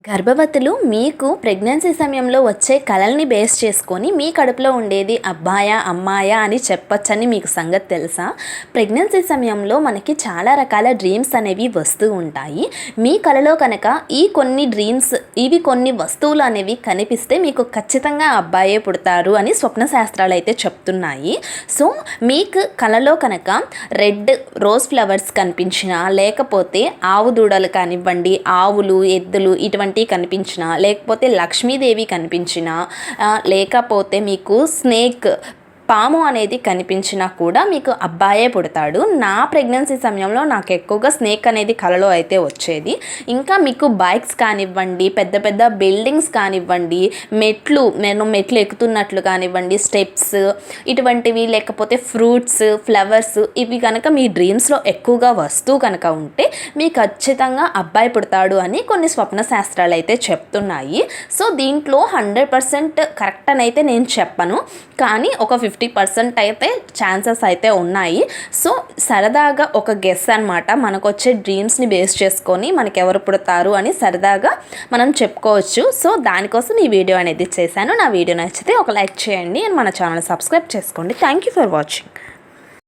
గర్భవతులు మీకు ప్రెగ్నెన్సీ సమయంలో వచ్చే కలల్ని బేస్ చేసుకొని మీ కడుపులో ఉండేది అబ్బాయా అమ్మాయా అని చెప్పొచ్చని మీకు సంగతి తెలుసా? ప్రెగ్నెన్సీ సమయంలో మనకి చాలా రకాల డ్రీమ్స్ అనేవి వస్తూ ఉంటాయి. మీ కలలో కనుక కొన్ని డ్రీమ్స్ కొన్ని వస్తువులు అనేవి కనిపిస్తే మీకు ఖచ్చితంగా అబ్బాయే పుడతారు అని స్వప్న శాస్త్రాలు అయితే చెప్తున్నాయి. సో మీకు కలలో కనుక రెడ్ రోజ్ ఫ్లవర్స్ కనిపించినా, లేకపోతే ఆవు దూడలు కానివ్వండి, ఆవులు, ఎద్దులు ఇటువంటి కనిపించిన, లేకపోతే లక్ష్మీదేవి కనిపించిన, లేకపోతే మీకు స్నేక్ పాము అనేది కనిపించినా కూడా మీకు అబ్బాయే పుడతాడు. నా ప్రెగ్నెన్సీ సమయంలో నాకు ఎక్కువగా స్నేక్ అనేది కలలో అయితే వచ్చేది. ఇంకా మీకు బైక్స్ కానివ్వండి, పెద్ద పెద్ద బిల్డింగ్స్ కానివ్వండి, నేను మెట్లు ఎక్కుతున్నట్లు కానివ్వండి, స్టెప్స్ ఇటువంటివి, లేకపోతే ఫ్రూట్స్, ఫ్లవర్స్ ఇవి కనుక మీ డ్రీమ్స్లో ఎక్కువగా వస్తూ కనుక ఉంటే మీకు ఖచ్చితంగా అబ్బాయి పుడతాడు అని కొన్ని స్వప్న శాస్త్రాలు అయితే చెప్తున్నాయి. సో దీంట్లో 100% కరెక్ట్ అని అయితే నేను చెప్పను, కానీ ఒక 50% అయితే ఛాన్సెస్ అయితే ఉన్నాయి. సో సరదాగా ఒక గెస్ అనమాట, మనకు వచ్చే డ్రీమ్స్ని బేస్ చేసుకొని మనకి ఎవరు పుడతారు అని సరదాగా మనం చెప్పుకోవచ్చు. సో దానికోసం ఈ వీడియో అనేది చేశాను. నా వీడియో నచ్చితే ఒక లైక్ చేయండి అండ్ మన ఛానల్ సబ్స్క్రైబ్ చేసుకోండి. Thank you for watching.